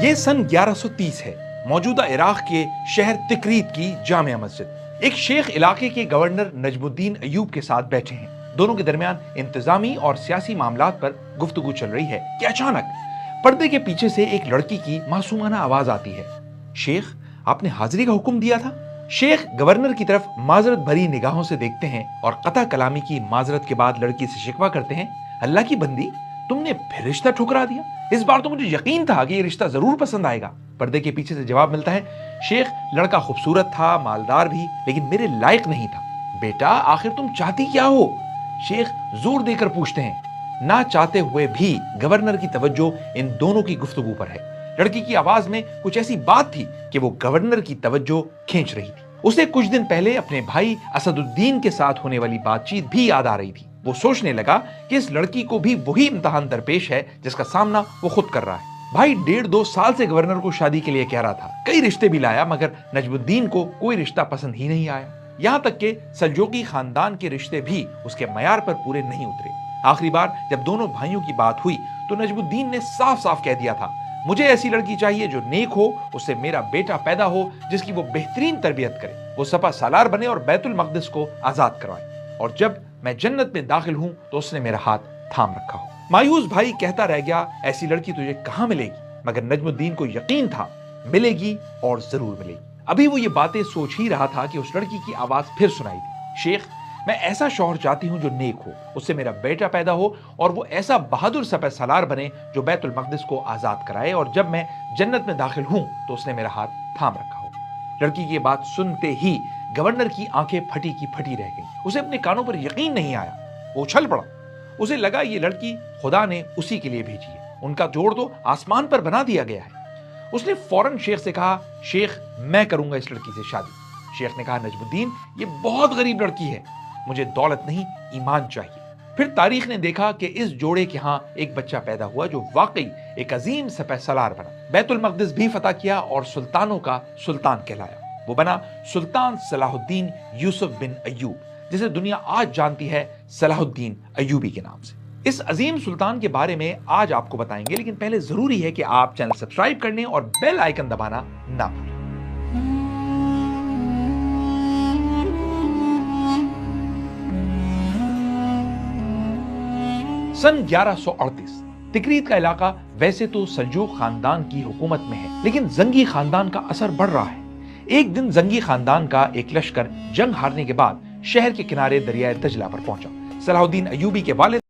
یہ سن 1130 ہے، موجودہ عراق کے شہر تکریت کی جامع مسجد۔ ایک شیخ علاقے کے گورنر نجم الدین ایوب کے ساتھ بیٹھے ہیں۔ دونوں کے درمیان انتظامی اور سیاسی معاملات پر گفتگو چل رہی ہے کہ اچانک پردے کے پیچھے سے ایک لڑکی کی معصومانہ آواز آتی ہے، شیخ آپ نے حاضری کا حکم دیا تھا؟ شیخ گورنر کی طرف معذرت بھری نگاہوں سے دیکھتے ہیں اور قطع کلامی کی معذرت کے بعد لڑکی سے شکوہ کرتے ہیں، اللہ کی بندی تم نے پھر رشتہ ٹھکرا دیا، اس بار تو مجھے یقین تھا کہ یہ رشتہ ضرور پسند آئے گا۔ پردے کے پیچھے سے جواب ملتا ہے، شیخ لڑکا خوبصورت تھا، مالدار بھی، لیکن میرے لائق نہیں تھا۔ بیٹا آخر تم چاہتی کیا ہو؟ شیخ زور دے کر پوچھتے ہیں۔ نہ چاہتے ہوئے بھی گورنر کی توجہ ان دونوں کی گفتگو پر ہے۔ لڑکی کی آواز میں کچھ ایسی بات تھی کہ وہ گورنر کی توجہ کھینچ رہی تھی۔ اسے کچھ دن پہلے اپنے بھائی اسد الدین کے ساتھ ہونے والی بات چیت بھی یاد آ رہی تھی۔ وہ سوچنے لگا کہ اس لڑکی کو بھی وہی امتحان درپیش ہے جس کا سامنا وہ خود کر رہا ہے۔ بھائی 1.5-2 سال سے گورنر کو شادی کے لیے کہہ رہا تھا، کئی رشتے بھی لایا، مگر نجم الدین کو کوئی رشتہ پسند ہی نہیں آیا۔ یہاں تک کہ سلجوقی خاندان کے رشتے بھی اس کے معیار پر پورے نہیں اترے۔ آخری بار جب دونوں بھائیوں کی بات ہوئی تو نجم الدین نے صاف صاف کہہ دیا تھا، مجھے ایسی لڑکی چاہیے جو نیک ہو، اس سے میرا بیٹا پیدا ہو جس کی وہ بہترین تربیت کرے، وہ سپہ سالار بنے اور بیت المقدس کو آزاد کروائے، اور جب میں جنت میں داخل ہوں تو اس نے میرا ہاتھ تھام رکھا ہو۔ مایوس بھائی کہتا رہ گیا، ایسی لڑکی تجھے کہاں ملے گی؟ مگر نجم الدین کو یقین تھا ملے گی اور ضرور ملے گی۔ ابھی وہ یہ باتیں سوچ ہی رہا تھا کہ اس لڑکی کی آواز پھر سنائی دی، شیخ میں ایسا شوہر چاہتی ہوں جو نیک ہو، اس سے میرا بیٹا پیدا ہو اور وہ ایسا بہادر سپہ سالار بنے جو بیت المقدس کو آزاد کرائے، اور جب میں جنت میں داخل ہوں تو اس نے میرا ہاتھ تھام رکھا ہو۔ لڑکی کی یہ بات سنتے ہی گورنر کی آنکھیں پھٹی کی پھٹی رہ گئیں۔ اسے اپنے کانوں پر یقین نہیں آیا، وہ اچھل پڑا۔ اسے لگا یہ لڑکی خدا نے اسی کے لیے بھیجی ہے، ان کا جوڑ تو آسمان پر بنا دیا گیا ہے۔ اس نے فوراً شیخ سے کہا، شیخ میں کروں گا اس لڑکی سے شادی۔ شیخ نے کہا، نجم الدین یہ بہت غریب لڑکی ہے، مجھے دولت نہیں ایمان چاہیے۔ پھر تاریخ نے دیکھا کہ اس جوڑے کے ہاں ایک بچہ پیدا ہوا جو واقعی ایک عظیم سپہ سالار بنا، بیت المقدس بھی فتح کیا اور سلطانوں کا سلطان کہلایا۔ وہ بنا سلطان صلاح الدین یوسف بن ایوب، جسے دنیا آج جانتی ہے صلاح الدین ایوبی کے نام سے۔ اس عظیم سلطان کے بارے میں آج آپ کو بتائیں گے، لیکن پہلے ضروری ہے کہ آپ چینل سبسکرائب کر لیں اور بیل آئیکن دبانا نہ بھولیں۔ سن 1138 تکریت کا علاقہ ویسے تو سلجوق خاندان کی حکومت میں ہے، لیکن زنگی خاندان کا اثر بڑھ رہا ہے۔ ایک دن زنگی خاندان کا ایک لشکر جنگ ہارنے کے بعد شہر کے کنارے دریائے دجلہ پر پہنچا۔ صلاح الدین ایوبی کے والد